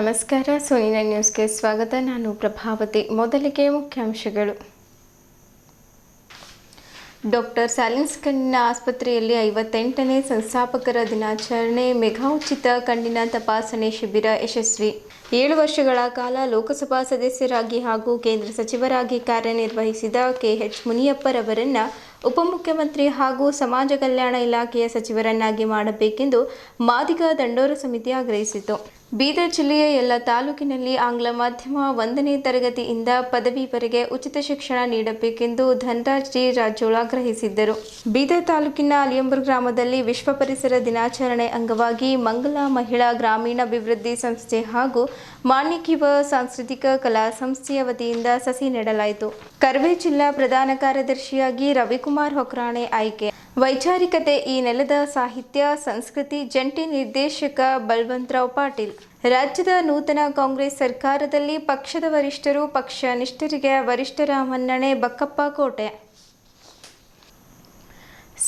ನಮಸ್ಕಾರ, ಸೋನಿನ ನ್ಯೂಸ್ಗೆ ಸ್ವಾಗತ. ನಾನು ಪ್ರಭಾವತಿ. ಮೊದಲಿಗೆ ಮುಖ್ಯಾಂಶಗಳು. ಡಾಕ್ಟರ್ ಸ್ಯಾಲಿನ್ಸ್ ಕಣ್ಣಿನ ಆಸ್ಪತ್ರೆಯಲ್ಲಿ 58ನೇ ಸಂಸ್ಥಾಪಕರ ದಿನಾಚರಣೆ. ಮೆಗಾ ಉಚಿತ ಕಣ್ಣಿನ ತಪಾಸಣೆ ಶಿಬಿರ ಯಶಸ್ವಿ. 7 ವರ್ಷಗಳ ಕಾಲ ಲೋಕಸಭಾ ಸದಸ್ಯರಾಗಿ ಹಾಗೂ ಕೇಂದ್ರ ಸಚಿವರಾಗಿ ಕಾರ್ಯನಿರ್ವಹಿಸಿದ ಕೆಎಚ್ ಮುನಿಯಪ್ಪರವರನ್ನು ಉಪಮುಖ್ಯಮಂತ್ರಿ ಹಾಗೂ ಸಮಾಜ ಕಲ್ಯಾಣ ಇಲಾಖೆಯ ಸಚಿವರನ್ನಾಗಿ ಮಾಡಬೇಕೆಂದು ಮಾದಿಗ ದಂಡೋರ ಸಮಿತಿ ಆಗ್ರಹಿಸಿತು. ಬೀದರ್ ಜಿಲ್ಲೆಯ ಎಲ್ಲ ತಾಲೂಕಿನಲ್ಲಿ ಆಂಗ್ಲ ಮಾಧ್ಯಮ 1ನೇ ತರಗತಿಯಿಂದ ಪದವಿವರೆಗೆ ಉಚಿತ ಶಿಕ್ಷಣ ನೀಡಬೇಕೆಂದು ಧನರಾಜ್ ಜಿ ರಾಜೋಳ ಆಗ್ರಹಿಸಿದ್ದರು. ಬೀದರ್ ತಾಲೂಕಿನ ಅಲಿಯಂಬೂರ್ ಗ್ರಾಮದಲ್ಲಿ ವಿಶ್ವ ಪರಿಸರ ದಿನಾಚರಣೆ ಅಂಗವಾಗಿ ಮಂಗಲ ಮಹಿಳಾ ಗ್ರಾಮೀಣಾಭಿವೃದ್ಧಿ ಸಂಸ್ಥೆ ಹಾಗೂ ಮಾಣಿಕಿವ ಸಾಂಸ್ಕೃತಿಕ ಕಲಾ ಸಂಸ್ಥೆಯ ವತಿಯಿಂದ ಸಸಿ ನೆಡಲಾಯಿತು. ಕರ್ವೆ ಜಿಲ್ಲಾ ಪ್ರಧಾನ ಕಾರ್ಯದರ್ಶಿಯಾಗಿ ರವಿಕುಮಾರ್ ಹೊಕ್ರಾಣೆ ಆಯ್ಕೆ. ವೈಚಾರಿಕತೆ ಈ ನೆಲದ ಸಾಹಿತ್ಯ ಸಂಸ್ಕೃತಿ ಜಂಟಿ ನಿರ್ದೇಶಕ ಬಲ್ವಂತರಾವ್ ಪಾಟೀಲ್. ರಾಜ್ಯದ ನೂತನ ಕಾಂಗ್ರೆಸ್ ಸರ್ಕಾರದಲ್ಲಿ ಪಕ್ಷದ ವರಿಷ್ಠರು ಪಕ್ಷ ನಿಷ್ಠರಿಗೆ ವರಿಷ್ಠರ ಮನ್ನಣೆ. ಬಕ್ಕಪ್ಪ ಕೋಟೆ.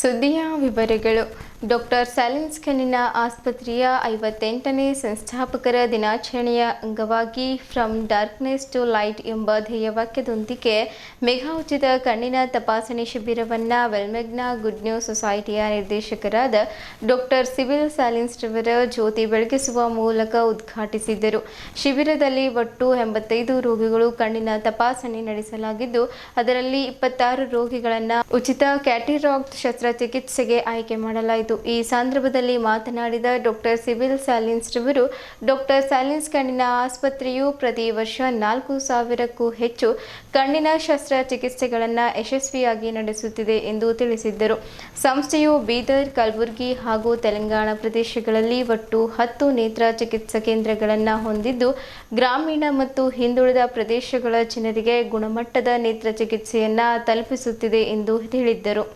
ಸುದ್ದಿಯ ವಿವರಗಳು. ಡಾಕ್ಟರ್ ಸ್ಯಾಲಿನ್ಸ್ ಕಣ್ಣಿನ ಆಸ್ಪತ್ರೆಯ 58ನೇ ಸಂಸ್ಥಾಪಕರ ದಿನಾಚರಣೆಯ ಅಂಗವಾಗಿ ಫ್ರಮ್ ಡಾರ್ಕ್ನೆಸ್ ಟು ಲೈಟ್ ಎಂಬ ಧ್ಯೇಯವಾಕ್ಯದೊಂದಿಗೆ ಮೆಗಾ ಉಚಿತ ಕಣ್ಣಿನ ತಪಾಸಣೆ ಶಿಬಿರವನ್ನು ವೆಲ್ಮೆಗ್ನಾ ಗುಡ್ ನ್ಯೂಸ್ ಸೊಸೈಟಿಯ ನಿರ್ದೇಶಕರಾದ ಡಾಕ್ಟರ್ ಸಿಬಿಲ್ ಸ್ಯಾಲಿನ್ಸ್ ರವರ ಜ್ಯೋತಿ ಬೆಳಗಿಸುವ ಮೂಲಕ ಉದ್ಘಾಟಿಸಿದರು. ಶಿಬಿರದಲ್ಲಿ ಒಟ್ಟು 85 ರೋಗಿಗಳು ಕಣ್ಣಿನ ತಪಾಸಣೆ ನಡೆಸಲಾಗಿದ್ದು, ಅದರಲ್ಲಿ 26 ರೋಗಿಗಳನ್ನು ಉಚಿತ ಕ್ಯಾಟರಾಕ್ಟ್ ಶಸ್ತ್ರಚಿಕಿತ್ಸೆಗೆ ಆಯ್ಕೆ ಮಾಡಲಾಯಿತು. ಈ ಸಂದರ್ಭದಲ್ಲಿ ಮಾತನಾಡಿದ ಡಾಕ್ಟರ್ ಸಿಬಿಲ್ ಸ್ಯಾಲಿನ್ಸ್ ರವರು, ಡಾಕ್ಟರ್ ಸ್ಯಾಲಿನ್ಸ್ ಕಣ್ಣಿನ ಆಸ್ಪತ್ರೆಯು ಪ್ರತಿ ವರ್ಷ 4,000ಕ್ಕೂ ಹೆಚ್ಚು ಕಣ್ಣಿನ ಶಸ್ತ್ರಚಿಕಿತ್ಸೆಗಳನ್ನು ಯಶಸ್ವಿಯಾಗಿ ನಡೆಸುತ್ತಿದೆ ಎಂದು ತಿಳಿಸಿದ್ದರು. ಸಂಸ್ಥೆಯು ಬೀದರ್, ಕಲಬುರಗಿ ಹಾಗೂ ತೆಲಂಗಾಣ ಪ್ರದೇಶಗಳಲ್ಲಿ ಒಟ್ಟು 10 ನೇತ್ರ ಚಿಕಿತ್ಸಾ ಕೇಂದ್ರಗಳನ್ನು ಹೊಂದಿದ್ದು, ಗ್ರಾಮೀಣ ಮತ್ತು ಹಿಂದುಳಿದ ಪ್ರದೇಶಗಳ ಜನರಿಗೆ ಗುಣಮಟ್ಟದ ನೇತ್ರ ಚಿಕಿತ್ಸೆಯನ್ನು ತಲುಪಿಸುತ್ತಿದೆ ಎಂದು ಹೇಳಿದ್ದರು.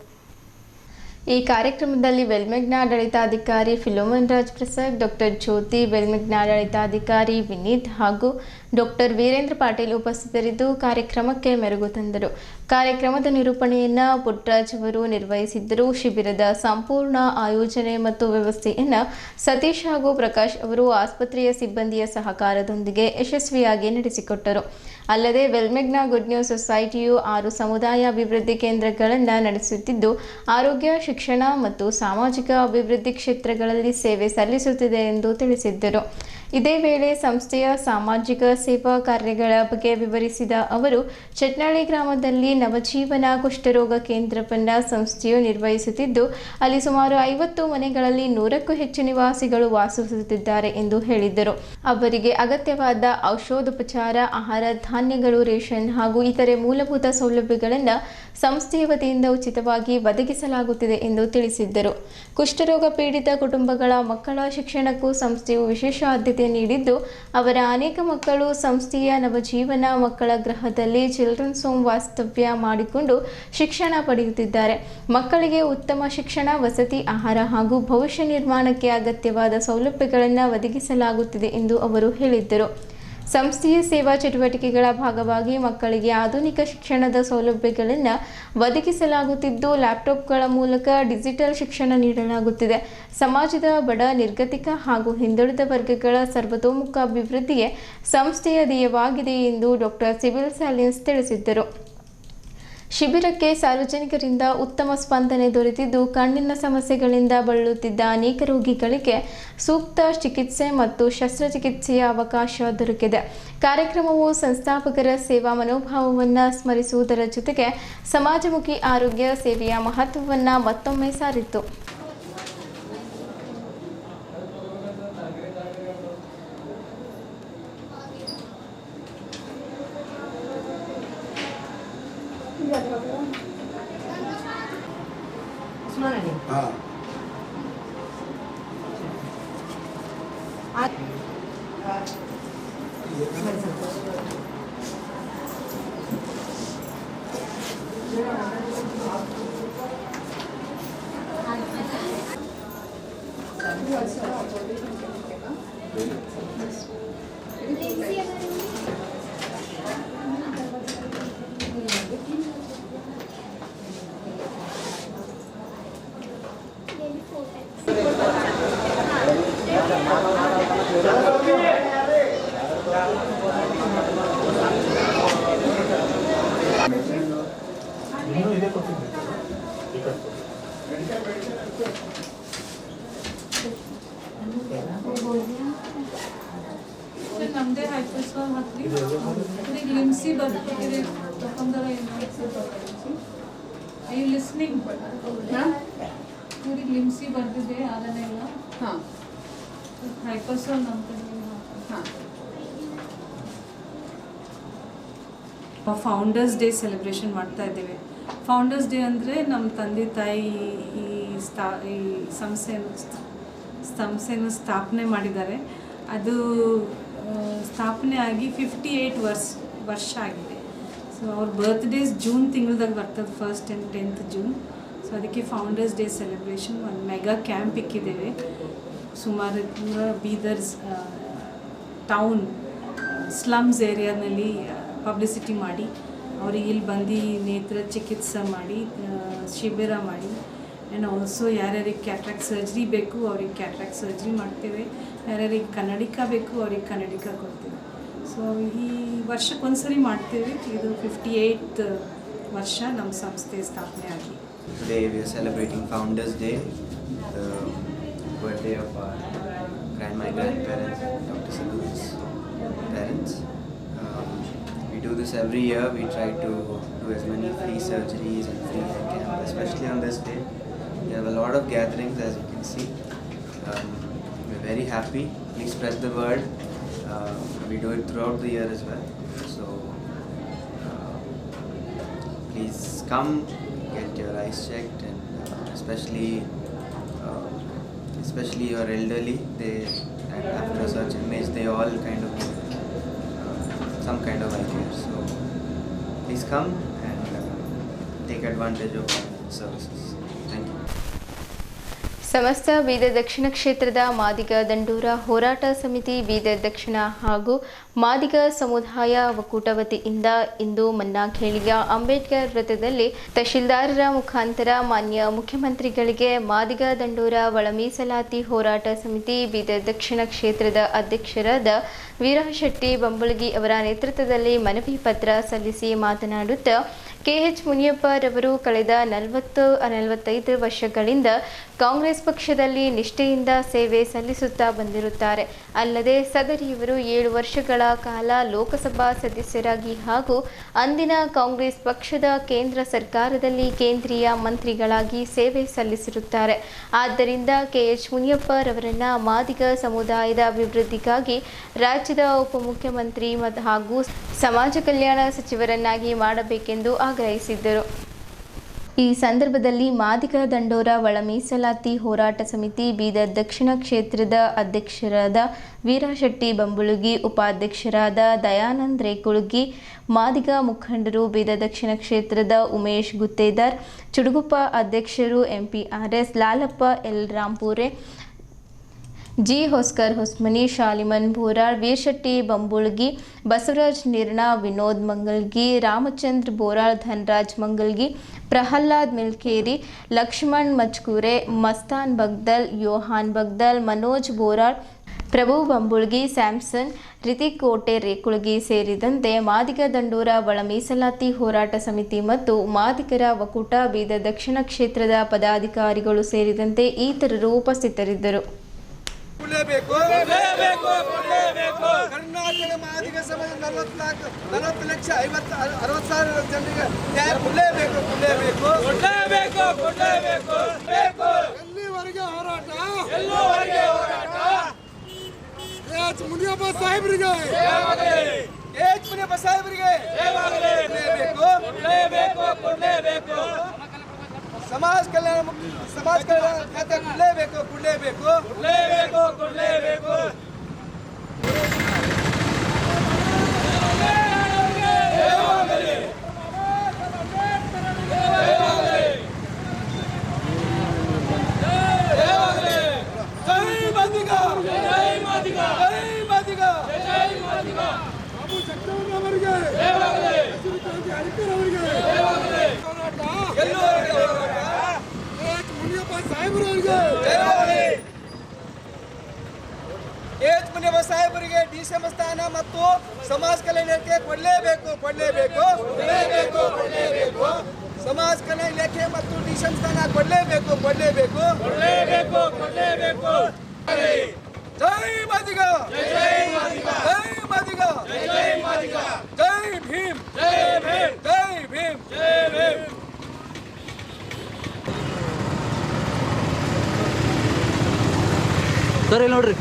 ಈ ಕಾರ್ಯಕ್ರಮದಲ್ಲಿ ವೆಲ್ಮೆಗ್ನಾ ಆಡಳಿತಾಧಿಕಾರಿ ಫಿಲೋಮನ್ ರಾಜ್ ಪ್ರಸಾದ್, ಡಾಕ್ಟರ್ ಜ್ಯೋತಿ, ವೆಲ್ಮೆಗ್ನಾ ಆಡಳಿತಾಧಿಕಾರಿ ವಿನೀತ್ ಹಾಗೂ ಡಾಕ್ಟರ್ ವೀರೇಂದ್ರ ಪಾಟೀಲ್ ಉಪಸ್ಥಿತರಿದ್ದು ಕಾರ್ಯಕ್ರಮಕ್ಕೆ ಮೆರುಗು ತಂದರು. ಕಾರ್ಯಕ್ರಮದ ನಿರೂಪಣೆಯನ್ನು ಪುಟ್ಟರಾಜ್ ಅವರು ನಿರ್ವಹಿಸಿದ್ದರು. ಶಿಬಿರದ ಸಂಪೂರ್ಣ ಆಯೋಜನೆ ಮತ್ತು ವ್ಯವಸ್ಥೆಯನ್ನು ಸತೀಶ್ ಹಾಗೂ ಪ್ರಕಾಶ್ ಅವರು ಆಸ್ಪತ್ರೆಯ ಸಿಬ್ಬಂದಿಯ ಸಹಕಾರದೊಂದಿಗೆ ಯಶಸ್ವಿಯಾಗಿ ನಡೆಸಿಕೊಟ್ಟರು. ಅಲ್ಲದೆ ವೆಲ್ಮೆಗ್ನಾ ಗುಡ್ ನ್ಯೂಸ್ ಸೊಸೈಟಿಯು 6 ಸಮುದಾಯ ಅಭಿವೃದ್ಧಿ ಕೇಂದ್ರಗಳನ್ನು ನಡೆಸುತ್ತಿದ್ದು, ಆರೋಗ್ಯ, ಶಿಕ್ಷಣ ಮತ್ತು ಸಾಮಾಜಿಕ ಅಭಿವೃದ್ಧಿ ಕ್ಷೇತ್ರಗಳಲ್ಲಿ ಸೇವೆ ಸಲ್ಲಿಸುತ್ತಿದೆ ಎಂದು ತಿಳಿಸಿದ್ದರು. ಇದೇ ವೇಳೆ ಸಂಸ್ಥೆಯ ಸಾಮಾಜಿಕ ಸೇವಾ ಕಾರ್ಯಗಳ ಬಗ್ಗೆ ವಿವರಿಸಿದ ಅವರು, ಚಟ್ನಳ್ಳಿ ಗ್ರಾಮದಲ್ಲಿ ನವಜೀವನ ಕುಷ್ಠರೋಗ ಕೇಂದ್ರವನ್ನು ಸಂಸ್ಥೆಯು ನಿರ್ವಹಿಸುತ್ತಿದ್ದು, ಅಲ್ಲಿ ಸುಮಾರು 50 ಮನೆಗಳಲ್ಲಿ 100ಕ್ಕೂ ಹೆಚ್ಚು ನಿವಾಸಿಗಳು ವಾಸಿಸುತ್ತಿದ್ದಾರೆ ಎಂದು ಹೇಳಿದ್ದರು. ಅವರಿಗೆ ಅಗತ್ಯವಾದ ಔಷಧೋಪಚಾರ, ಆಹಾರ ಧಾನ್ಯಗಳು, ರೇಷನ್ ಹಾಗೂ ಇತರೆ ಮೂಲಭೂತ ಸೌಲಭ್ಯಗಳನ್ನು ಸಂಸ್ಥೆಯ ವತಿಯಿಂದ ಉಚಿತವಾಗಿ ಒದಗಿಸಲಾಗುತ್ತಿದೆ ಎಂದು ತಿಳಿಸಿದ್ದರು. ಕುಷ್ಠರೋಗ ಪೀಡಿತ ಕುಟುಂಬಗಳ ಮಕ್ಕಳ ಶಿಕ್ಷಣಕ್ಕೂ ಸಂಸ್ಥೆಯು ವಿಶೇಷ ಆದ್ಯತೆ ನೀಡಿದ್ದು, ಅವರ ಅನೇಕ ಮಕ್ಕಳು ಸಂಸ್ಥೆಯ ನವಜೀವನ ಮಕ್ಕಳ ಗೃಹದಲ್ಲಿ ಚಿಲ್ಡ್ರನ್ಸ್ ಹೋಮ್ ವಾಸ್ತವ್ಯ ಮಾಡಿಕೊಂಡು ಶಿಕ್ಷಣ ಪಡೆಯುತ್ತಿದ್ದಾರೆ. ಮಕ್ಕಳಿಗೆ ಉತ್ತಮ ಶಿಕ್ಷಣ, ವಸತಿ, ಆಹಾರ ಹಾಗೂ ಭವಿಷ್ಯ ನಿರ್ಮಾಣಕ್ಕೆ ಅಗತ್ಯವಾದ ಸೌಲಭ್ಯಗಳನ್ನು ಒದಗಿಸಲಾಗುತ್ತಿದೆ ಎಂದು ಅವರು ಹೇಳಿದ್ದರು. ಸಂಸ್ಥೆಯ ಸೇವಾ ಚಟುವಟಿಕೆಗಳ ಭಾಗವಾಗಿ ಮಕ್ಕಳಿಗೆ ಆಧುನಿಕ ಶಿಕ್ಷಣದ ಸೌಲಭ್ಯಗಳನ್ನು ಒದಗಿಸಲಾಗುತ್ತಿದ್ದು, ಲ್ಯಾಪ್ಟಾಪ್ಗಳ ಮೂಲಕ ಡಿಜಿಟಲ್ ಶಿಕ್ಷಣ ನೀಡಲಾಗುತ್ತಿದೆ. ಸಮಾಜದ ಬಡ, ನಿರ್ಗತಿಕ ಹಾಗೂ ಹಿಂದುಳಿದ ವರ್ಗಗಳ ಸರ್ವತೋಮುಖ ಅಭಿವೃದ್ಧಿಗೆ ಸಂಸ್ಥೆಯ ಧ್ಯೇಯವಾಗಿದೆ ಎಂದು ಡಾಕ್ಟರ್ ಸಿಬಿಲ್ ಸ್ಯಾಲಿನ್ಸ್ ತಿಳಿಸಿದ್ದರು. ಶಿಬಿರಕ್ಕೆ ಸಾರ್ವಜನಿಕರಿಂದ ಉತ್ತಮ ಸ್ಪಂದನೆ ದೊರೆತಿದ್ದು, ಕಣ್ಣಿನ ಸಮಸ್ಯೆಗಳಿಂದ ಬಳಲುತ್ತಿದ್ದ ಅನೇಕ ರೋಗಿಗಳಿಗೆ ಸೂಕ್ತ ಚಿಕಿತ್ಸೆ ಮತ್ತು ಶಸ್ತ್ರಚಿಕಿತ್ಸೆಯ ಅವಕಾಶ ದೊರಕಿದೆ. ಕಾರ್ಯಕ್ರಮವು ಸಂಸ್ಥಾಪಕರ ಸೇವಾ ಮನೋಭಾವವನ್ನು ಸ್ಮರಿಸುವುದರ ಜೊತೆಗೆ ಸಮಾಜಮುಖಿ ಆರೋಗ್ಯ ಸೇವೆಯ ಮಹತ್ವವನ್ನು ಮತ್ತೊಮ್ಮೆ ಸಾರಿತು. ಬರ್ತಿದ್ದೀರಿ ತಗೊಂಡರೆ ಐ ಲಿಸ್ನಿಂಗ್ ಇವ್ರಿಗೆ ಲಿಮ್ಸಿ ಬರ್ತಿದೆ ಅದನ್ನೆಲ್ಲ ಹಾಂ ಹೈಪರ್ಸೋಲ್ ಅಂತ ಹಾಂ ಫೌಂಡರ್ಸ್ ಡೇ ಸೆಲೆಬ್ರೇಷನ್ ಮಾಡ್ತಾ ಇದ್ದೇವೆ. ಫೌಂಡರ್ಸ್ ಡೇ ಅಂದರೆ ನಮ್ಮ ತಂದೆ ತಾಯಿ ಈ ಸಂಸ್ಥೆಯನ್ನು ಸ್ಥಾಪನೆ ಮಾಡಿದ್ದಾರೆ. ಅದು ಸ್ಥಾಪನೆ ಆಗಿ 58 ವರ್ಷ ಆಗಿದೆ. ಸೊ ಅವ್ರ ಬರ್ತ್ಡೇಸ್ ಜೂನ್ ತಿಂಗಳದಾಗ ಬರ್ತದೆ, 1st and 10th June. So ಅದಕ್ಕೆ ಫೌಂಡರ್ಸ್ ಡೇ ಸೆಲೆಬ್ರೇಷನ್ ಒಂದು ಮೆಗಾ ಕ್ಯಾಂಪ್ ಇಕ್ಕಿದ್ದೇವೆ. ಸುಮಾರು ಬೀದರ್ಸ್ ಟೌನ್ ಸ್ಲಮ್ಸ್ ಏರಿಯಾನಲ್ಲಿ ಪಬ್ಲಿಸಿಟಿ ಮಾಡಿ ಅವ್ರಿಗೆ ಇಲ್ಲಿ ಬಂದು ನೇತ್ರ ಚಿಕಿತ್ಸೆ ಮಾಡಿ ಶಿಬಿರ ಮಾಡಿ ಆ್ಯಂಡ್ ಆಲ್ಸೋ ಯಾರ್ಯಾರಿಗೆ ಕ್ಯಾಟ್ರಾಕ್ಟ್ ಸರ್ಜರಿ ಬೇಕು ಅವ್ರಿಗೆ ಕ್ಯಾಟ್ರಾಕ್ಟ್ ಸರ್ಜರಿ ಮಾಡ್ತೇವೆ, ಯಾರ್ಯಾರಿಗೆ ಕನ್ನಡಿಕ ಬೇಕು ಅವ್ರಿಗೆ ಕನ್ನಡಿಕ ಕೊಡ್ತೇವೆ. ಸೊ ಈ ವರ್ಷಕ್ಕೊಂದ್ಸರಿ ಮಾಡ್ತೇವೆ. ಇದು 58th ವರ್ಷ ನಮ್ಮ ಸಂಸ್ಥೆ ಸ್ಥಾಪನೆ ಆಗಿ. Today we are celebrating Founders Day, the birthday of our my grandparents, Dr. Sadhu's parents. We do this every year. We try to do as many free surgeries and free eye camp, especially on this day. We have a lot of gatherings, as you can see. We're very happy. Please spread the word. We do it throughout the year as well. So please come, get your eyes checked, and especially your elderly. They, and after a certain age, they all kind of need some kind of eye care. So please come and take advantage of our services. Thank you. ಸಮಸ್ತ ಬೀದರ್ ದಕ್ಷಿಣ ಕ್ಷೇತ್ರದ ಮಾದಿಗ ದಂಡೂರ ಹೋರಾಟ ಸಮಿತಿ ಬೀದರ್ ದಕ್ಷಿಣ ಹಾಗೂ ಮಾದಿಗ ಸಮುದಾಯ ಒಕ್ಕೂಟ ವತಿಯಿಂದ ಇಂದು ಮನ್ನಾಖೇಳಿಯ ಅಂಬೇಡ್ಕರ್ ವೃತ್ತದಲ್ಲಿ ತಹಶೀಲ್ದಾರರ ಮುಖಾಂತರ ಮಾನ್ಯ ಮುಖ್ಯಮಂತ್ರಿಗಳಿಗೆ ಮಾದಿಗ ದಂಡೂರ ಒಳ ಮೀಸಲಾತಿ ಹೋರಾಟ ಸಮಿತಿ ಬೀದರ್ ದಕ್ಷಿಣ ಕ್ಷೇತ್ರದ ಅಧ್ಯಕ್ಷರಾದ ವೀರಶೆಟ್ಟಿ ಬಂಬುಳಗಿ ಅವರ ನೇತೃತ್ವದಲ್ಲಿ ಮನವಿ ಪತ್ರ ಸಲ್ಲಿಸಿ ಮಾತನಾಡುತ್ತಾ KH ಮುನಿಯಪ್ಪರವರು ಕಳೆದ 40-45 ವರ್ಷಗಳಿಂದ ಕಾಂಗ್ರೆಸ್ ಪಕ್ಷದಲ್ಲಿ ನಿಷ್ಠೆಯಿಂದ ಸೇವೆ ಸಲ್ಲಿಸುತ್ತಾ ಬಂದಿರುತ್ತಾರೆ. ಅಲ್ಲದೆ ಸದರಿಯವರು 7 ವರ್ಷಗಳ ಕಾಲ ಲೋಕಸಭಾ ಸದಸ್ಯರಾಗಿ ಹಾಗೂ ಅಂದಿನ ಕಾಂಗ್ರೆಸ್ ಪಕ್ಷದ ಕೇಂದ್ರ ಸರ್ಕಾರದಲ್ಲಿ ಕೇಂದ್ರೀಯ ಮಂತ್ರಿಗಳಾಗಿ ಸೇವೆ ಸಲ್ಲಿಸಿರುತ್ತಾರೆ. ಆದ್ದರಿಂದ KH ಮುನಿಯಪ್ಪರವರನ್ನ ಮಾದಿಗ ಸಮುದಾಯದ ಅಭಿವೃದ್ಧಿಗಾಗಿ ರಾಜ್ಯದ ಉಪಮುಖ್ಯಮಂತ್ರಿ ಹಾಗೂ ಸಮಾಜ ಕಲ್ಯಾಣ ಸಚಿವರನ್ನಾಗಿ ಮಾಡಬೇಕೆಂದು ಆಗ್ರಹಿಸಿದ್ದರು. ಈ ಸಂದರ್ಭದಲ್ಲಿ ಮಾದಿಗ ದಂಡೋರ ಒಳ ಮೀಸಲಾತಿ ಹೋರಾಟ ಸಮಿತಿ ಬೀದರ್ ದಕ್ಷಿಣ ಕ್ಷೇತ್ರದ ಅಧ್ಯಕ್ಷರಾದ ವೀರಶೆಟ್ಟಿ ಬಂಬುಳಗಿ, ಉಪಾಧ್ಯಕ್ಷರಾದ ದಯಾನಂದ್ ರೇಕುಳಗಿ, ಮಾದಿಗ ಮುಖಂಡರು ಬೀದರ್ ದಕ್ಷಿಣ ಕ್ಷೇತ್ರದ ಉಮೇಶ್ ಗುತ್ತೇದಾರ್, ಚುಡುಗುಪ್ಪ ಅಧ್ಯಕ್ಷರು MPRS Lalappa L Rampure, G Hoskar Hosmani, Shaliman Boral, Veerashetti Bambulagi, Basavaraj Nirna, Vinod Mangalgi, Ramachandra Boral, Dhanaraj Mangalgi, Prahlad Milkeri, Lakshman Machkure, Mastan Bagdal, Yohan Bagdal, Manoj Boral, Prabhu Bambulagi, Samson, Ritik Kote Rekulagi ಸೇರಿದಂತೆ ಮಾದಿಗ ದಂಡೂರ ಒಳ ಮೀಸಲಾತಿ ಹೋರಾಟ ಸಮಿತಿ ಮತ್ತು ಮಾದಿಗರ ಒಕ್ಕೂಟ ಬೀದರ್ ದಕ್ಷಿಣ ಕ್ಷೇತ್ರದ ಪದಾಧಿಕಾರಿಗಳು ಸೇರಿದಂತೆ ಇತರರು ಉಪಸ್ಥಿತರಿದ್ದರು. ಕರ್ನಾಟಕ ಮಾದಿಗ ಸಮಾಜ 40 ಲಕ್ಷ 60,000 ಜನರಿಗೆ ನ್ಯಾಯ ಕೊಡಲೇಬೇಕು. ಎಲ್ಲಿವರೆಗೆ ಹೋರಾಟ? ಮುನಿಯಪ್ಪ ಸಾಹೇಬರಿಗೆ ಸಮಾಜ ಕಲ್ಯಾಣ ಖಾತೆ ಕೊಡಲೇಬೇಕು. ಮುನಿಯಪ್ಪ ಸಾಹೇಬರಿಗೆ ಡಿಸಿಎಂ ಸ್ಥಾನ ಮತ್ತು ಸಮಾಜ ಕಲ್ಯಾಣಕ್ಕೆ ಕೊಡಲೇಬೇಕು. ಸಮಾಜ ಕಲ್ಯಾಣ ಇಲಾಖೆ ಮತ್ತು ಡಿಸಿಎಂ ಸ್ಥಾನ ಕೊಡಲೇಬೇಕು. ಜೈ ಮಾದಿಗ, ಜೈ ಭೀಮ್. ಸರ್ ಇಲ್ಲಿ ನೋಡ್ರಿ.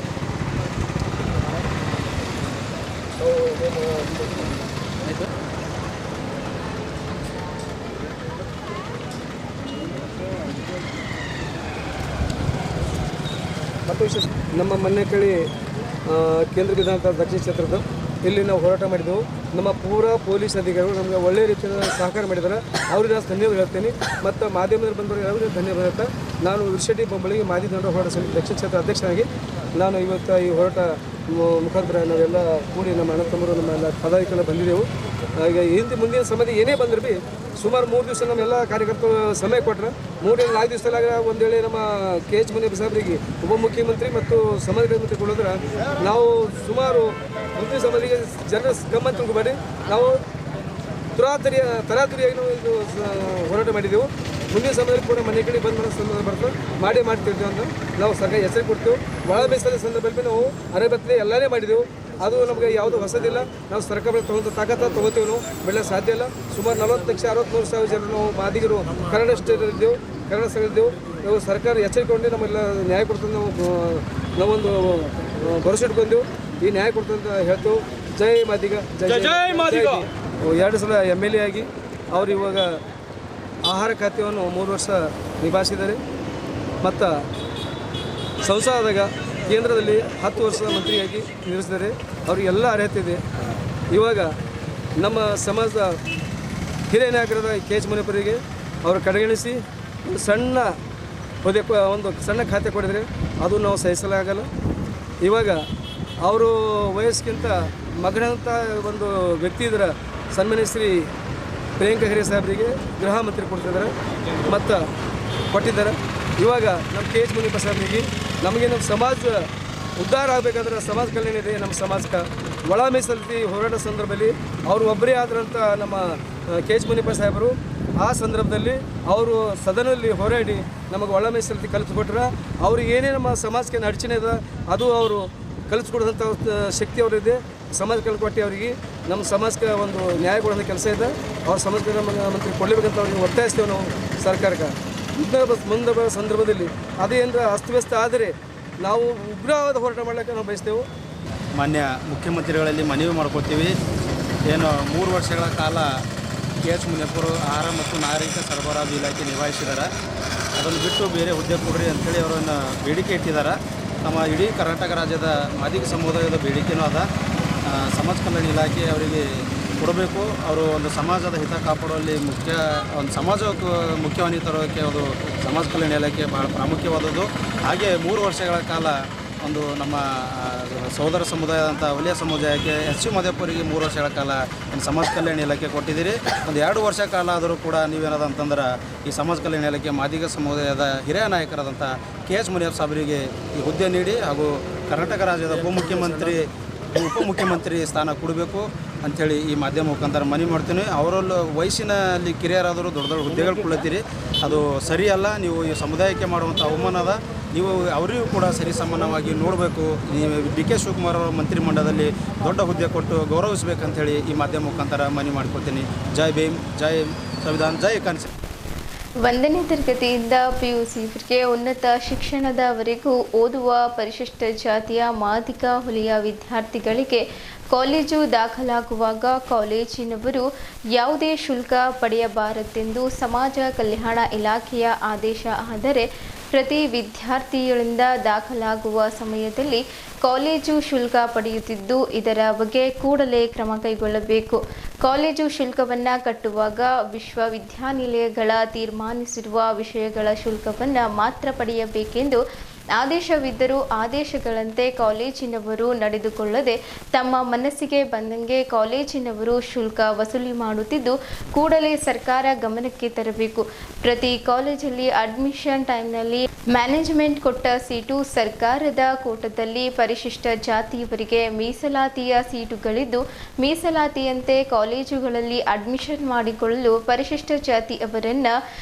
ಮತ್ತು ವಿಶೇಷ ನಮ್ಮ ಮನ್ನೆಕಳಿ ಕೇಂದ್ರ ವಿಧಾನಸಭಾ ದಕ್ಷಿಣ ಕ್ಷೇತ್ರದ ಇಲ್ಲಿ ನಾವು ಹೋರಾಟ ಮಾಡಿದೆವು. ನಮ್ಮ ಪೂರಾ ಪೊಲೀಸ್ ಅಧಿಕಾರಿಗಳು ನಮಗೆ ಒಳ್ಳೆಯ ರೀತಿಯಿಂದ ಸಹಕಾರ ಮಾಡಿದ್ದಾರೆ. ಅವ್ರಿಗೆ ನಾನು ಧನ್ಯವಾದ ಹೇಳ್ತೀನಿ. ಮತ್ತು ಮಾಧ್ಯಮದಲ್ಲಿ ಬಂದವರಿಗೆ ಅವ್ರಿಗೆ ಧನ್ಯವಾದ ಹೇಳ್ತಾ ನಾನು ವಿರ್ಶೆಟ್ಟಿ ಬೊಂಬಳಿಗೆ ಮಾದಿ ದಂಡ ಹೋರಾಟ ಸಮಿತಿ ದಕ್ಷಿಣ ಕ್ಷೇತ್ರ ಅಧ್ಯಕ್ಷನಾಗಿ ನಾನು ಇವತ್ತು ಈ ಹೋರಾಟ ಮುಖಾಂತರ ನಾವೆಲ್ಲ ಕೂಡಿ ನಮ್ಮ ಅಣ್ಣ ತಮ್ಮರು ನಮ್ಮೆಲ್ಲ ಪದಾಧಿಕಾರಿ ಬಂದಿದ್ದೆವು. ಈಗ ಮುಂದಿನ ಸಮಯ ಏನೇ ಬಂದರೂ ಭೀ ಸುಮಾರು 3 ದಿವಸ ನಮ್ಮೆಲ್ಲ ಕಾರ್ಯಕರ್ತರು ಸಮಯ ಕೊಟ್ಟರೆ 3-4 ದಿವಸದಾಗ ಒಂದು ವೇಳೆ ನಮ್ಮ KH ಮುನಿಯಪ್ಪ ಸಾಹೇಬರಿಗೆ ಉಪಮುಖ್ಯಮಂತ್ರಿ ಮತ್ತು ಸಮಾಜ ಮಂತ್ರಿ ಕೊಡೋದ್ರೆ ನಾವು ಸುಮಾರು ಮುಂದಿನ ಸಮಯಕ್ಕೆ ಜನರ ಗಮನ ತಿಳ್ಕೊಬೇಡಿ, ನಾವು ತರಾತುರಿಯಾಗಿ ನಾವು ಇದು ಹೋರಾಟ ಮಾಡಿದೆವು. ಮುಂದಿನ ಸಮಯದಲ್ಲಿ ಕೂಡ ಮನೆ ಕಡೆ ಬಂದ್ ಮಾಡೋ ಸಂದರ್ಭ ಬರ್ತದೆ ಮಾಡ್ತಿರ್ತೀವಿ ಅಂತ ನಾವು ಸರ್ಕಾರ ಹೆಸರು ಕೊಡ್ತೇವೆ. ಒಳ ಬೇಸಾಯದ ಸಂದರ್ಭದಲ್ಲಿ ನಾವು ಅರೆಬತ್ತಲೆ ಎಲ್ಲನೇ ಮಾಡಿದೆವು. ಅದು ನಮಗೆ ಯಾವುದು ಹೊಸದಿಲ್ಲ. ನಾವು ಸರ್ಕಾರ ತೊಗೋತೀವಿ ನಾವು ಬೆಳೆ ಸಾಧ್ಯ ಇಲ್ಲ. ಸುಮಾರು 40,63,000 ಜನ ನಾವು ಮಾದಿಗರು ಕನ್ನಡ ಸ್ಥಳದೆವು. ನಾವು ಸರ್ಕಾರ ಎಚ್ಚರಿಕೊಂಡು ನಮ್ಮೆಲ್ಲ ನ್ಯಾಯ ಕೊಡ್ತಂದು ನಾವೊಂದು ಭರವಸೆ ಇಟ್ಕೊಂಡೆವು. ಈ ನ್ಯಾಯ ಕೊಡ್ತಂತ ಹೇಳ್ತೇವೆ. ಜೈ ಮಾದಿಗ, ಜೈ ಮಾದಿಗ. 2 ಸಲ MLA ಆಗಿ ಅವರು ಇವಾಗ ಆಹಾರ ಖಾತೆಯನ್ನು 3 ವರ್ಷ ನಿಭಾಯಿಸಿದ್ದಾರೆ. ಮತ್ತು ಸಂಸದಾಗ ಕೇಂದ್ರದಲ್ಲಿ 10 ವರ್ಷ ಮಂತ್ರಿಯಾಗಿ ನಿರ್ವಹಿಸಿದ್ದಾರೆ. ಅವರಿಗೆಲ್ಲ ಅರ್ಹತೆ ಇದೆ. ಇವಾಗ ನಮ್ಮ ಸಮಾಜದ ಹಿರಿಯ ನಾಯಕರಾದ KH ಮುನಿಯಪ್ಪರಿಗೆ ಅವರು ಕಡೆಗಣಿಸಿ ಒಂದು ಸಣ್ಣ ಖಾತೆ ಕೊಡಿದರೆ ಅದು ನಾವು ಸಹಿಸಲಾಗಲ್ಲ. ಇವಾಗ ಅವರು ವಯಸ್ಸಿಗಿಂತ ಮಗನಂಥ ಒಂದು ವ್ಯಕ್ತಿ ಇದ್ರೆ ಸನ್ಮಾನ್ಯ ಶ್ರೀ ಪ್ರಿಯಾಂಕಾ ಖರ್ಗೆ ಸಾಹೇಬರಿಗೆ ಗೃಹ ಮಂತ್ರಿ ಕೊಡ್ತಿದ್ದಾರೆ ಮತ್ತು ಕೊಟ್ಟಿದ್ದಾರೆ. ಇವಾಗ ನಮ್ಮ KH ಮುನಿಯಪ್ಪ ಸಾಹೇಬರಿಗೆ ನಮಗೆ ನಮ್ಮ ಸಮಾಜ ಉದ್ಧಾರ ಆಗಬೇಕಾದ್ರೆ ಸಮಾಜ ಕಲ್ಯಾಣ ಇದೆ. ನಮ್ಮ ಸಮಾಜಕ್ಕೆ ಒಳ ಮೀಸಲಾತಿ ಹೋರಾಟ ಸಂದರ್ಭದಲ್ಲಿ ಅವರು ಒಬ್ಬರೇ ಆದ್ರಂಥ ನಮ್ಮ KH ಮುನಿಯಪ್ಪ ಸಾಹೇಬರು ಆ ಸಂದರ್ಭದಲ್ಲಿ ಅವರು ಸದನದಲ್ಲಿ ಹೋರಾಡಿ ನಮಗೆ ಒಳ ಮೀಸಲಾತಿ ಕಲಿಸ್ಕೊಟ್ರೆ ಅವ್ರಿಗೆ ಏನೇ ನಮ್ಮ ಸಮಾಜಕ್ಕೆ ಅಡಚಣೆ ಇದೆ ಅದು ಅವರು ಕಲಿಸ್ಕೊಡೋದಂಥ ಶಕ್ತಿ ಅವರಿದೆ. ಸಮಾಜ ಕಲ್ಕೊಟ್ಟು ಅವರಿಗೆ ನಮ್ಮ ಸಮಾಜಕ್ಕೆ ಒಂದು ನ್ಯಾಯ ಕೊಡೋಂಥ ಕೆಲಸ ಇದೆ. ಅವ್ರ ಸಮಾಜಕ್ಕೆ ನಮ್ಮ ಮಂತ್ರಿ ಕೊಡಲೇಬೇಕಂತ ಅವ್ರಿಗೆ ಒತ್ತಾಯಿಸ್ತೇವೆ ನಾವು ಸರ್ಕಾರಕ್ಕೆ. ಮುಂದೆ ಬರೋ ಸಂದರ್ಭದಲ್ಲಿ ಅದೇನರ ಅಸ್ತವ್ಯಸ್ತ ಆದರೆ ನಾವು ಉಗ್ರವಾದ ಹೋರಾಟ ಮಾಡಲಿಕ್ಕೆ ನಾವು ಬಯಸ್ತೇವೆ. ಮಾನ್ಯ ಮುಖ್ಯಮಂತ್ರಿಗಳಲ್ಲಿ ಮನವಿ ಮಾಡ್ಕೊತೀವಿ. ಏನು 3 ವರ್ಷಗಳ ಕಾಲ KH ಮುನಿಯಪ್ಪರು ಆಹಾರ ಮತ್ತು ನಾಗರಿಕ ಸರಬರಾಜು ಇಲಾಖೆ ನಿಭಾಯಿಸಿದ್ದಾರೆ. ಅದನ್ನು ಬಿಟ್ಟು ಬೇರೆ ಹುದ್ದೆ ಕೊಡ್ರಿ ಅಂಥೇಳಿ ಅವರನ್ನು ಬೇಡಿಕೆ ಇಟ್ಟಿದ್ದಾರೆ. ನಮ್ಮ ಇಡೀ ಕರ್ನಾಟಕ ರಾಜ್ಯದ ಮಾದಿಗ ಸಮುದಾಯದ ಬೇಡಿಕೆನೂ ಅದ. ಸಮಾಜ ಕಲ್ಯಾಣ ಇಲಾಖೆ ಅವರಿಗೆ ಕೊಡಬೇಕು. ಅವರು ಒಂದು ಸಮಾಜದ ಹಿತ ಕಾಪಾಡುವಲ್ಲಿ ಒಂದು ಸಮಾಜಕ್ಕೆ ಮುಖ್ಯವಾಹಿನಿ ತರೋದಕ್ಕೆ ಅದು ಸಮಾಜ ಕಲ್ಯಾಣ ಇಲಾಖೆ ಭಾಳ ಪ್ರಾಮುಖ್ಯವಾದದ್ದು. ಹಾಗೆ 3 ವರ್ಷಗಳ ಕಾಲ ಒಂದು ನಮ್ಮ ಸಹೋದರ ಸಮುದಾಯದಂಥ ವಲಯ ಸಮುದಾಯಕ್ಕೆ SC ಮಾದೇವಪ್ಪರಿಗೆ 3 ವರ್ಷಗಳ ಕಾಲ ಒಂದು ಸಮಾಜ ಕಲ್ಯಾಣ ಇಲಾಖೆ ಕೊಟ್ಟಿದ್ದೀರಿ. ಒಂದು 2 ವರ್ಷ ಕಾಲ ಆದರೂ ಕೂಡ ನೀವೇನದ ಅಂತಂದ್ರೆ ಈ ಸಮಾಜ ಕಲ್ಯಾಣ ಇಲಾಖೆ ಮಾದಿಗ ಸಮುದಾಯದ ಹಿರಿಯ ನಾಯಕರಾದಂಥ KH ಮುನಿಯಪ್ಪ ಸಾಹೇಬರಿಗೆ ಈ ಹುದ್ದೆ ನೀಡಿ ಹಾಗೂ ಕರ್ನಾಟಕ ರಾಜ್ಯದ ಉಪಮುಖ್ಯಮಂತ್ರಿ ಸ್ಥಾನ ಕೊಡಬೇಕು ಅಂಥೇಳಿ ಈ ಮಾಧ್ಯಮ ಮುಖಾಂತರ ಮನವಿ ಮಾಡ್ತೀನಿ. ಅವರಲ್ಲೂ ವಯಸ್ಸಿನಲ್ಲಿ ಕಿರಿಯರಾದರೂ ದೊಡ್ಡ ದೊಡ್ಡ ಹುದ್ದೆಗಳು ಕೊಡ್ಲತ್ತೀರಿ, ಅದು ಸರಿಯಲ್ಲ. ನೀವು ಈ ಸಮುದಾಯಕ್ಕೆ ಮಾಡುವಂಥ ಅವಮಾನ ಅದ. ನೀವು ಅವರಿಗೂ ಕೂಡ ಸರಿ ಸಮಾನವಾಗಿ ನೋಡಬೇಕು. ನೀವು DK ಶಿವಕುಮಾರ್ ಅವರ ಮಂತ್ರಿಮಂಡಲದಲ್ಲಿ ದೊಡ್ಡ ಹುದ್ದೆ ಕೊಟ್ಟು ಗೌರವಿಸಬೇಕಂಥೇಳಿ ಈ ಮಾಧ್ಯಮ ಮುಖಾಂತರ ಮನವಿ ಮಾಡ್ಕೊತೀನಿ. ಜೈ ಭೀಮ್, ಜೈ ಸಂವಿಧಾನ, ಜೈ ಕಾನ್ಸೆಪ್ಟ್. 1ನೇ ತರಗತಿಯಿಂದ PUCವರೆಗೆ ಉನ್ನತ ಶಿಕ್ಷಣದವರೆಗೂ ಓದುವ ಪರಿಶಿಷ್ಟ ಜಾತಿಯ ಮಾದಿಗ ಹುಲಿಯ ವಿದ್ಯಾರ್ಥಿಗಳಿಗೆ ಕಾಲೇಜು ದಾಖಲಾಗುವಾಗ ಕಾಲೇಜಿನವರು ಯಾವುದೇ ಶುಲ್ಕ ಪಡೆಯಬಾರದೆಂದು ಸಮಾಜ ಕಲ್ಯಾಣ ಇಲಾಖೆಯ ಆದೇಶ. ಆದರೆ ಪ್ರತಿ ವಿದ್ಯಾರ್ಥಿಗಳಿಂದ ದಾಖಲಾಗುವ ಸಮಯದಲ್ಲಿ ಕಾಲೇಜು ಶುಲ್ಕ ಪಡೆಯುತ್ತಿದ್ದು, ಇದರ ಬಗ್ಗೆ ಕೂಡಲೇ ಕ್ರಮ ಕೈಗೊಳ್ಳಬೇಕು. ಕಾಲೇಜು ಶುಲ್ಕವನ್ನು ಕಟ್ಟುವಾಗ ವಿಶ್ವವಿದ್ಯಾನಿಲಯಗಳ ತೀರ್ಮಾನಿಸಿರುವ ವಿಷಯಗಳ ಶುಲ್ಕವನ್ನು ಮಾತ್ರ ಪಡೆಯಬೇಕೆಂದು ಆದೇಶವಿದ್ದರೂ ಆದೇಶಗಳಂತೆ ಕಾಲೇಜಿನವರು ನಡೆದುಕೊಳ್ಳದೆ ತಮ್ಮ ಮನಸ್ಸಿಗೆ ಬಂದಂಗೆ ಕಾಲೇಜಿನವರು ಶುಲ್ಕ ವಸೂಲಿ ಮಾಡುತ್ತಿದ್ದು, ಕೂಡಲೇ ಸರ್ಕಾರ ಗಮನಕ್ಕೆ ತರಬೇಕು. ಪ್ರತಿ ಕಾಲೇಜಲ್ಲಿ ಅಡ್ಮಿಷನ್ ಟೈಮ್ನಲ್ಲಿ ಮ್ಯಾನೇಜ್ಮೆಂಟ್ ಕೊಟ್ಟ ಸೀಟು ಸರ್ಕಾರದ ಕೋಟದಲ್ಲಿ ಪರಿಶಿಷ್ಟ ಜಾತಿಯವರಿಗೆ ಮೀಸಲಾತಿಯ ಸೀಟುಗಳಿದ್ದು, ಮೀಸಲಾತಿಯಂತೆ ಕಾಲೇಜುಗಳಲ್ಲಿ ಅಡ್ಮಿಷನ್ ಮಾಡಿಕೊಳ್ಳಲು ಪರಿಶಿಷ್ಟ ಜಾತಿಯವರನ್ನು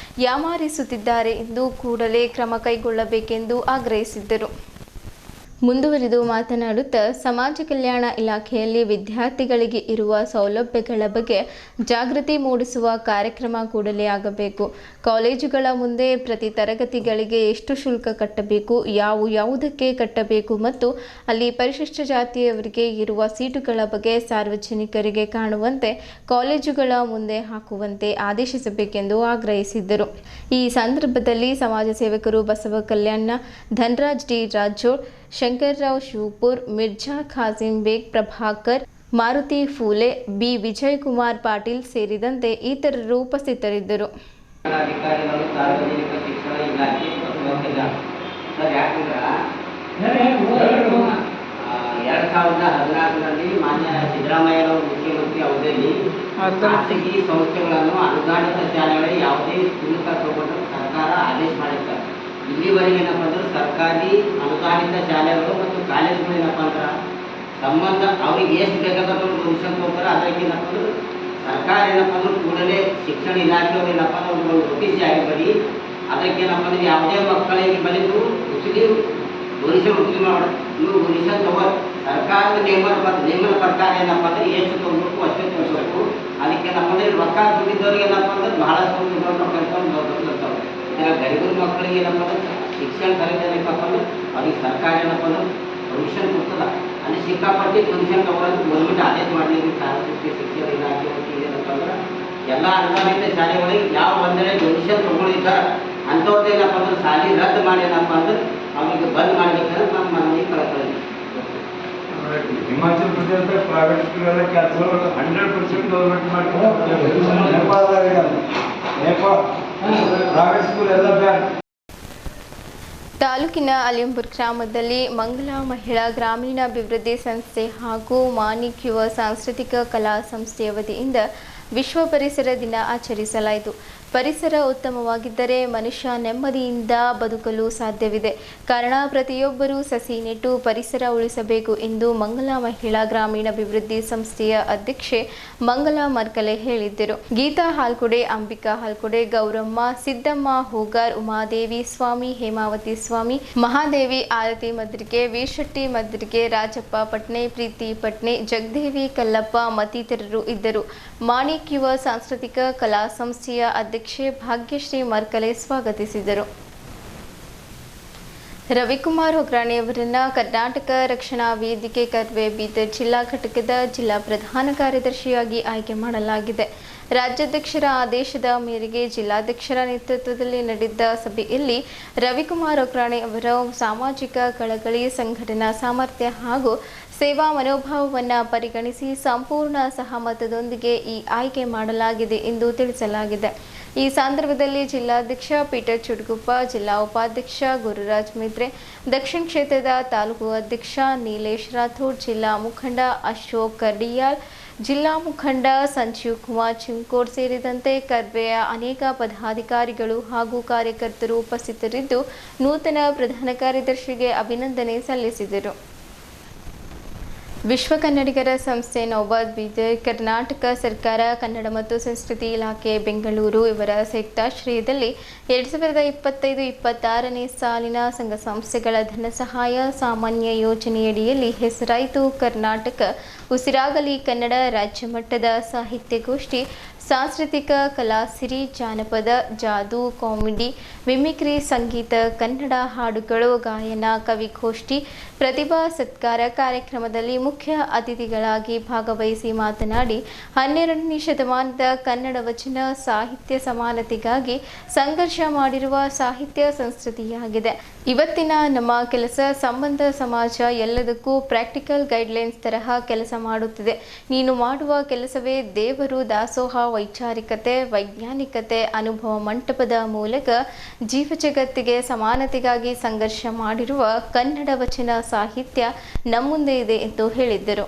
ಯಾಮಾರಿಸುತ್ತಿದ್ದಾರೆ ಎಂದು ಕೂಡಲೇ ಕ್ರಮ ಕೈಗೊಳ್ಳಬೇಕೆಂದು ಆಗ್ರಹಿಸಿದ್ದರು. ಮುಂದುವರಿದು ಮಾತನಾಡುತ್ತಾ ಸಮಾಜ ಕಲ್ಯಾಣ ಇಲಾಖೆಯಲ್ಲಿ ವಿದ್ಯಾರ್ಥಿಗಳಿಗೆ ಇರುವ ಸೌಲಭ್ಯಗಳ ಬಗ್ಗೆ ಜಾಗೃತಿ ಮೂಡಿಸುವ ಕಾರ್ಯಕ್ರಮ ಕೂಡಲೇ ಆಗಬೇಕು. ಕಾಲೇಜುಗಳ ಮುಂದೆ ಪ್ರತಿ ತರಗತಿಗಳಿಗೆ ಎಷ್ಟು ಶುಲ್ಕ ಕಟ್ಟಬೇಕು, ಯಾವುದಕ್ಕೆ ಕಟ್ಟಬೇಕು ಮತ್ತು ಅಲ್ಲಿ ಪರಿಶಿಷ್ಟ ಜಾತಿಯವರಿಗೆ ಇರುವ ಸೀಟುಗಳ ಬಗ್ಗೆ ಸಾರ್ವಜನಿಕರಿಗೆ ಕಾಣುವಂತೆ ಕಾಲೇಜುಗಳ ಮುಂದೆ ಹಾಕುವಂತೆ ಆದೇಶಿಸಬೇಕೆಂದು ಆಗ್ರಹಿಸಿದ್ದರು. ಈ ಸಂದರ್ಭದಲ್ಲಿ ಸಮಾಜ ಸೇವಕರು ಬಸವ ಕಲ್ಯಾಣ, ಧನರಾಜ್ ಡಿ ರಾಜೋಡ್, ಶಂಕರ್ರಾವ್ ಶಿವಪುರ್, ಮಿರ್ಜಾ ಖಾಸಿಂ ಬೇಗ್, ಪ್ರಭಾಕರ್, ಮಾರುತಿ ಫೂಲೆ, ಬಿ ವಿಜಯಕುಮಾರ್ ಪಾಟೀಲ್ ಸೇರಿದಂತೆ ಇತರರು ಉಪಸ್ಥಿತರಿದ್ದರು. ಅಧಿಕಾರಿಗಳು ಸಾರ್ವಜನಿಕ ಶಿಕ್ಷಣ ಇಲಾಖೆ ಬಸವ ಕಲ್ಯಾಣ ಸರ್, ಯಾಕಂದ್ರೆ 2014ರಲ್ಲಿ ಮಾನ್ಯ ಸಿದ್ದರಾಮಯ್ಯನವರು ಮುಖ್ಯಮಂತ್ರಿ ಅವಧಿಯಲ್ಲಿ ಖಾಸಗಿ ಸಂಸ್ಥೆಗಳನ್ನು ಅನುದಾನಿತ ಶಾಲೆಗಳಿಗೆ ಯಾವುದೇ ಶುಲ್ಕ ತಗೊಂಡು ಸರ್ಕಾರ ಆದೇಶ ಮಾಡಿರ್ತಾರೆ. ಇಲ್ಲಿವರೆಗೆ ಏನಪ್ಪ ಅಂದ್ರೆ ಸರ್ಕಾರಿ ಅನುದಾನಿತ ಶಾಲೆಗಳು ಮತ್ತು ಕಾಲೇಜುಗಳು ಏನಪ್ಪ ಅಂದ್ರೆ ಸಂಬಂಧ ಅವ್ರಿಗೆ ಎಷ್ಟು ಬೇಕಾದವರು ಡೊನೇಷನ್ ತಗೋತಾರೆ. ಅದಕ್ಕೆ ಏನಪ್ಪ ಅಂದ್ರೆ ಸರ್ಕಾರ ಏನಪ್ಪ ಅಂದ್ರೆ ಕೂಡಲೇ ಶಿಕ್ಷಣ ಇಲಾಖೆಯವರು ಏನಪ್ಪ ಅಂದ್ರೆ ಒಂದು ನೋಟಿಸ್ ಜಾರಿ ಮಾಡಿ ಅದಕ್ಕೆ ಏನಪ್ಪ ಅಂದ್ರೆ ಯಾವುದೇ ಮಕ್ಕಳಿಗೆ ಬಲಿದು ಡೊನೇಷನ್ ಮಾಡಿ ನೀವು ಡೊನೇಷನ್ ತಗೋ ಸರ್ಕಾರದ ನಿಯಮನ ಪ್ರಕಾರ ಏನಪ್ಪ ಅಂದ್ರೆ ಎಷ್ಟು ತಗೋಬೇಕು ಅಷ್ಟೇ ತಗೋಬೇಕು. ಅದಕ್ಕೆ ಏನಪ್ಪ ಅಂದ್ರೆ ರೊಕ್ಕ ದುಡ್ಡಿದ್ದವ್ರಿಗೆ ಏನಪ್ಪ ಅಂದ್ರೆ ಬಹಳ ಕಲ್ತ್ಕೊಂಡು ಇದರ ಗರೀಬರ ಮಕ್ಕಳಿಗೆ ಏನಪ್ಪ ಅಂದ್ರೆ ಶಿಕ್ಷಣ ಸರಿಯಾದ ಏನಪ್ಪ ಅಂದ್ರೆ ಅವ್ರಿಗೆ ಸರ್ಕಾರ ಏನಪ್ಪ ಅಂದ್ರೆ ಡೊನೇಷನ್ ಕೊಡ್ತದ. ಅಲ್ಲಿ ಸಿಕ್ಕಾಪಟ್ಟಿ ಡೊನೇಷನ್ ತಗೊಳ್ಳೋದು ಗೌರ್ಮೆಂಟ್ ಆದೇಶ ಮಾಡಿದ್ರು. ಸಾರ್ವಜನಿಕ ಶಿಕ್ಷಣ ಇಲಾಖೆ ಏನಪ್ಪ ಅಂದ್ರೆ ಎಲ್ಲ ಅನುದಾನಿತ ಶಾಲೆಗಳಿಗೆ ಯಾವ ಒಂದೆಡೆ ಡೊನೇಷನ್ ತಗೊಂಡಿದ್ದಾರೆ ಅಂಥವ್ರದ್ದು ಏನಪ್ಪ ಅಂದ್ರೆ ಶಾಲೆ ರದ್ದು ಮಾಡಿ ಏನಪ್ಪ ಅಂದ್ರೆ ಅವ್ರಿಗೆ ಬಂದ್ ಮಾಡಬೇಕಂದ್ರೆ ನಮ್ಮ ಮನವಿ ಕಳ್ಕೊಳ್ಳಿ. ಹಿಮಾಚಲ್ ಪ್ರದೇಶದ ಪ್ರೈವೇಟ್ ಸ್ಕೂಲೆಲ್ಲ ಕೆಲಸ 100% ಗೌರ್ಮೆಂಟ್ ಮಾಡ್ತಾರೆ. ಪ್ರೈವೇಟ್ ಸ್ಕೂಲ್ ಎಲ್ಲ ಬ್ಯಾನ್. ತಾಲೂಕಿನ ಅಲಿಂಪುರ್ ಗ್ರಾಮದಲ್ಲಿ ಮಂಗಲ ಮಹಿಳಾ ಗ್ರಾಮೀಣಾಭಿವೃದ್ಧಿ ಸಂಸ್ಥೆ ಹಾಗೂ ಮಾಣಿಕ್ ಯುವ ಸಾಂಸ್ಕೃತಿಕ ಕಲಾ ಸಂಸ್ಥೆಯ ವತಿಯಿಂದ ವಿಶ್ವ ಪರಿಸರ ದಿನ ಆಚರಿಸಲಾಯಿತು. ಪರಿಸರ ಉತ್ತಮವಾಗಿದ್ದರೆ ಮನುಷ್ಯ ನೆಮ್ಮದಿಯಿಂದ ಬದುಕಲು ಸಾಧ್ಯವಿದೆ. ಕಾರಣ ಪ್ರತಿಯೊಬ್ಬರೂ ಸಸಿ ನೆಟ್ಟು ಪರಿಸರ ಉಳಿಸಬೇಕು ಎಂದು ಮಂಗಲ ಮಹಿಳಾ ಗ್ರಾಮೀಣಾಭಿವೃದ್ಧಿ ಸಂಸ್ಥೆಯ ಅಧ್ಯಕ್ಷೆ ಮಂಗಲ ಮರ್ಕಲೆ ಹೇಳಿದ್ದರು. ಗೀತಾ ಹಾಲ್ಕುಡೆ, ಅಂಬಿಕಾ ಹಾಲ್ಕುಡೆ, ಗೌರಮ್ಮ, ಸಿದ್ದಮ್ಮ ಹೂಗಾರ್, ಉಮಾದೇವಿ ಸ್ವಾಮಿ, ಹೇಮಾವತಿ ಸ್ವಾಮಿ, ಮಹಾದೇವಿ ಆರತಿ ಮದ್ರಿಗೆ, ವೀರಶೆಟ್ಟಿ ಮದ್ರಿಗೆ, ರಾಜಪ್ಪ ಪಟ್ನೆ, ಪ್ರೀತಿ ಪಟ್ನೆ, ಜಗದೇವಿ ಕಲ್ಲಪ್ಪ ಮತ್ತಿತರರು ಇದ್ದರು. ಮಾಣಿಕ್ ಯುವ ಸಾಂಸ್ಕೃತಿಕ ಕಲಾ ಸಂಸ್ಥೆಯ ಅಧ್ಯಕ್ಷೆ ಭಾಗ್ಯಶ್ರೀ ಮರ್ಕಲೆ ಸ್ವಾಗತಿಸಿದರು. ರವಿಕುಮಾರ್ ಹೊಗ್ರಾಣಿಯವರನ್ನು ಕರ್ನಾಟಕ ರಕ್ಷಣಾ ವೇದಿಕೆ ಕರ್ವೆ ಬೀದರ್ ಜಿಲ್ಲಾ ಘಟಕದ ಜಿಲ್ಲಾ ಪ್ರಧಾನ ಕಾರ್ಯದರ್ಶಿಯಾಗಿ ಆಯ್ಕೆ ಮಾಡಲಾಗಿದೆ. ರಾಜ್ಯಾಧ್ಯಕ್ಷರ ಆದೇಶದ ಮೇರೆಗೆ ಜಿಲ್ಲಾಧ್ಯಕ್ಷರ ನೇತೃತ್ವದಲ್ಲಿ ನಡೆದ ಸಭೆಯಲ್ಲಿ ರವಿಕುಮಾರ್ ಹೊಗ್ರಾಣಿ ಅವರ ಸಾಮಾಜಿಕ ಕಳಕಳಿ, ಸಂಘಟನಾ ಸಾಮರ್ಥ್ಯ ಹಾಗೂ ಸೇವಾ ಮನೋಭಾವವನ್ನು ಪರಿಗಣಿಸಿ ಸಂಪೂರ್ಣ ಸಹಮತದೊಂದಿಗೆ ಈ ಆಯ್ಕೆ ಮಾಡಲಾಗಿದೆ ಎಂದು ತಿಳಿಸಲಾಗಿದೆ. ಈ ಸಂದರ್ಭದಲ್ಲಿ ಜಿಲ್ಲಾಧ್ಯಕ್ಷ ಪೀಟರ್ ಚುಡ್ಗುಪ್ಪ, ಜಿಲ್ಲಾ ಉಪಾಧ್ಯಕ್ಷ ಗುರುರಾಜ್ ಮಿತ್ರೆ, ದಕ್ಷಿಣ ಕ್ಷೇತ್ರದ ತಾಲೂಕು ಅಧ್ಯಕ್ಷ ನೀಲೇಶ್ ರಾಥೋಡ್, ಜಿಲ್ಲಾ ಮುಖಂಡ ಅಶೋಕ್ ಕರ್ಡಿಯಾಲ್, ಜಿಲ್ಲಾ ಮುಖಂಡ ಸಂಜೀವ್ ಕುಮಾರ್ ಚಿಂಕೋಡ್ ಸೇರಿದಂತೆ ಕರ್ವೆಯ ಅನೇಕ ಪದಾಧಿಕಾರಿಗಳು ಹಾಗೂ ಕಾರ್ಯಕರ್ತರು ಉಪಸ್ಥಿತರಿದ್ದು ನೂತನ ಪ್ರಧಾನ ಕಾರ್ಯದರ್ಶಿಗೆ ಅಭಿನಂದನೆ ಸಲ್ಲಿಸಿದರು. ವಿಶ್ವ ಕನ್ನಡಿಗರ ಸಂಸ್ಥೆ ನೌಬಾದ್ ಬೀದರ್, ಕರ್ನಾಟಕ ಸರ್ಕಾರ, ಕನ್ನಡ ಮತ್ತು ಸಂಸ್ಕೃತಿ ಇಲಾಖೆ ಬೆಂಗಳೂರು ಇವರ ಸಂಯುಕ್ತಾಶ್ರಯದಲ್ಲಿ 2025-26ನೇ ಸಾಲಿನ ಸಂಘ ಸಂಸ್ಥೆಗಳ ಧನ ಸಹಾಯ ಸಾಮಾನ್ಯ ಯೋಜನೆಯಡಿಯಲ್ಲಿ ಹೆಸರಾಯಿತು ಕರ್ನಾಟಕ ಉಸಿರಾಗಲಿ ಕನ್ನಡ ರಾಜ್ಯ ಮಟ್ಟದ ಸಾಹಿತ್ಯಗೋಷ್ಠಿ, ಸಾಂಸ್ಕೃತಿಕ ಕಲಾ ಸಿರಿ, ಜಾನಪದ, ಜಾದು, ಕಾಮಿಡಿ, ಮಿಮಿಕ್ರಿ, ಸಂಗೀತ, ಕನ್ನಡ ಹಾಡುಗಳು, ಗಾಯನ, ಕವಿಗೋಷ್ಠಿ, ಪ್ರತಿಭಾ ಸತ್ಕಾರ ಕಾರ್ಯಕ್ರಮದಲ್ಲಿ ಮುಖ್ಯ ಅತಿಥಿಗಳಾಗಿ ಭಾಗವಹಿಸಿ ಮಾತನಾಡಿ 12ನೇ ಶತಮಾನದ ಕನ್ನಡ ವಚನ ಸಾಹಿತ್ಯ ಸಮಾನತೆಗಾಗಿ ಸಂಘರ್ಷ ಮಾಡಿರುವ ಸಾಹಿತ್ಯ ಸಂಸ್ಕೃತಿಯಾಗಿದೆ. ಇವತ್ತಿನ ನಮ್ಮ ಕೆಲಸ ಸಂಬಂಧ ಸಮಾಜ ಎಲ್ಲದಕ್ಕೂ ಪ್ರಾಕ್ಟಿಕಲ್ ಗೈಡ್ಲೈನ್ಸ್ ತರಹ ಕೆಲಸ ಮಾಡುತ್ತಿದೆ. ನೀನು ಮಾಡುವ ಕೆಲಸವೇ ದೇವರು, ದಾಸೋಹ, ವೈಚಾರಿಕತೆ, ವೈಜ್ಞಾನಿಕತೆ, ಅನುಭವ ಮಂಟಪದ ಮೂಲಕ ಜೀವ ಜಗತ್ತಿಗೆ ಸಮಾನತೆಗಾಗಿ ಸಂಘರ್ಷ ಮಾಡಿರುವ ಕನ್ನಡ ವಚನ ಸಾಹಿತ್ಯ ನಮ್ಮುಂದೆ ಇದೆ ಎಂದು ಹೇಳಿದ್ದರು.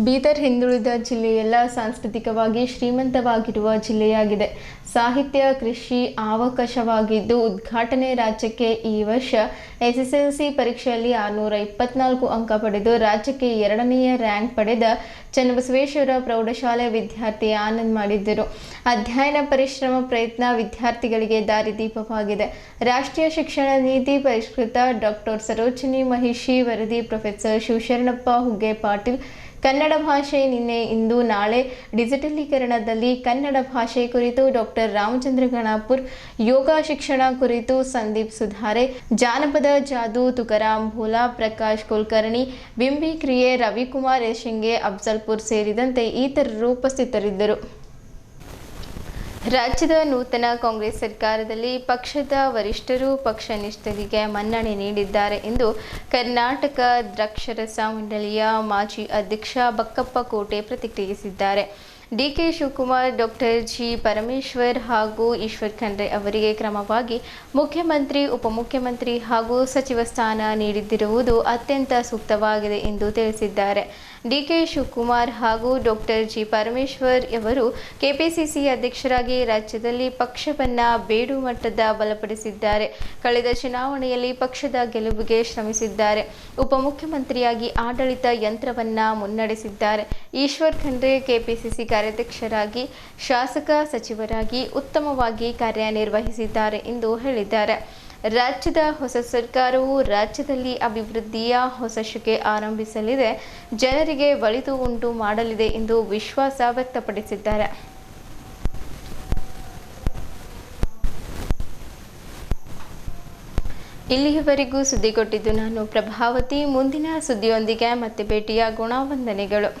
ಬೀದರ್ ಹಿಂದುಳಿದ ಜಿಲ್ಲೆಯಲ್ಲ ಸಾಂಸ್ಕೃತಿಕವಾಗಿ ಶ್ರೀಮಂತವಾಗಿರುವ ಜಿಲ್ಲೆಯಾಗಿದೆ. ಸಾಹಿತ್ಯ, ಕೃಷಿ ಅವಕಾಶವಾಗಿದ್ದು ಉದ್ಘಾಟನೆ ರಾಜ್ಯಕ್ಕೆ ಈ ವರ್ಷ SSLC ಪರೀಕ್ಷೆಯಲ್ಲಿ 624 ಅಂಕ ಪಡೆದು ರಾಜ್ಯಕ್ಕೆ 2ನೇ ರ್ಯಾಂಕ್ ಪಡೆದ ಚನ್ನಬಸವೇಶ್ವರ ಪ್ರೌಢಶಾಲೆ ವಿದ್ಯಾರ್ಥಿ ಆನಂದ್ ಮಾಡಿದ್ದರು. ಅಧ್ಯಯನ, ಪರಿಶ್ರಮ, ಪ್ರಯತ್ನ ವಿದ್ಯಾರ್ಥಿಗಳಿಗೆ ದಾರಿದೀಪವಾಗಿದೆ. ರಾಷ್ಟ್ರೀಯ ಶಿಕ್ಷಣ ನೀತಿ ಪರಿಷ್ಕೃತ ಡಾಕ್ಟರ್ ಸರೋಜಿನಿ ಮಹಿಷಿ ವರದಿ ಪ್ರೊಫೆಸರ್ ಶಿವಶರಣಪ್ಪ ಹುಗ್ಗೆ ಪಾಟೀಲ್ ಕನ್ನಡ ಭಾಷೆ ನಿನ್ನೆ ಇಂದು ನಾಳೆ ಡಿಜಿಟಲೀಕರಣದಲ್ಲಿ ಕನ್ನಡ ಭಾಷೆ ಕುರಿತು ಡಾಕ್ಟರ್ ರಾಮಚಂದ್ರ ಗಣಾಪುರ್, ಯೋಗ ಶಿಕ್ಷಣ ಕುರಿತು ಸಂದೀಪ್ ಸುಧಾರೆ, ಜಾನಪದ ಜಾದು ತುಕಾರಾಮ್ ಭೋಲಾ, ಪ್ರಕಾಶ್ ಕುಲಕರ್ಣಿ, ಬಿಂಬಿ ಕ್ರಿಯೆ, ರವಿಕುಮಾರ್ ಯಶಂಗೆ, ಅಫ್ಜಲ್ಪುರ್ ಸೇರಿದಂತೆ ಇತರರು ಉಪಸ್ಥಿತರಿದ್ದರು. ರಾಜ್ಯದ ನೂತನ ಕಾಂಗ್ರೆಸ್ ಸರ್ಕಾರದಲ್ಲಿ ಪಕ್ಷದ ವರಿಷ್ಠರು ಪಕ್ಷ ನಿಷ್ಠರಿಗೆ ಮನ್ನಣೆ ನೀಡಿದ್ದಾರೆ ಎಂದು ಕರ್ನಾಟಕ ದ್ರಾಕ್ಷರಸ ಮಂಡಳಿಯ ಮಾಜಿ ಅಧ್ಯಕ್ಷ ಬಕ್ಕಪ್ಪ ಕೋಟೆ ಪ್ರತಿಕ್ರಿಯಿಸಿದ್ದಾರೆ. DK Shivakumar, doctor G Parameshwar ಹಾಗೂ ಈಶ್ವರ್ ಖಂಡ್ರೆ ಅವರಿಗೆ ಕ್ರಮವಾಗಿ ಮುಖ್ಯಮಂತ್ರಿ, ಉಪಮುಖ್ಯಮಂತ್ರಿ ಹಾಗೂ ಸಚಿವ ಸ್ಥಾನ ನೀಡಿದಿರುವುದು ಅತ್ಯಂತ ಸೂಕ್ತವಾಗಿದೆ ಎಂದು ತಿಳಿಸಿದ್ದಾರೆ. DK ಶಿವಕುಮಾರ್ ಹಾಗೂ ಡಾಕ್ಟರ್ ಜಿ ಪರಮೇಶ್ವರ್ ಅವರು ಕೆಪಿಸಿಸಿ ಅಧ್ಯಕ್ಷರಾಗಿ ರಾಜ್ಯದಲ್ಲಿ ಪಕ್ಷವನ್ನು ಬೇಡು ಮಟ್ಟದ ಬಲಪಡಿಸಿದ್ದಾರೆ. ಕಳೆದ ಚುನಾವಣೆಯಲ್ಲಿ ಪಕ್ಷದ ಗೆಲುವಿಗೆ ಶ್ರಮಿಸಿದ್ದಾರೆ. ಉಪಮುಖ್ಯಮಂತ್ರಿಯಾಗಿ ಆಡಳಿತ ಯಂತ್ರವನ್ನು ಮುನ್ನಡೆಸಿದ್ದಾರೆ. ಈಶ್ವರ್ ಖಂಡ್ರೆ ಕೆಪಿಸಿಸಿ ಕಾರ್ಯಾಧ್ಯಕ್ಷರಾಗಿ, ಶಾಸಕ, ಸಚಿವರಾಗಿ ಉತ್ತಮವಾಗಿ ಕಾರ್ಯನಿರ್ವಹಿಸಿದ್ದಾರೆ ಎಂದು ಹೇಳಿದ್ದಾರೆ. ರಾಜ್ಯದ ಹೊಸ ಸರ್ಕಾರವು ರಾಜ್ಯದಲ್ಲಿ ಅಭಿವೃದ್ಧಿಯ ಹೊಸ ಶಕೆ ಆರಂಭಿಸಲಿದೆ, ಜನರಿಗೆ ಒಳಿತು ಉಂಟು ಮಾಡಲಿದೆ ಎಂದು ವಿಶ್ವಾಸ ವ್ಯಕ್ತಪಡಿಸಿದ್ದಾರೆ. ಇಲ್ಲಿಯವರೆಗೂ ಸುದ್ದಿ ಕೊಟ್ಟಿದ್ದು ನಾನು ಪ್ರಭಾವತಿ. ಮುಂದಿನ ಸುದ್ದಿಯೊಂದಿಗೆ ಮತ್ತೆ ಭೇಟಿಯಾಗೋಣ. ವಂದನೆಗಳು.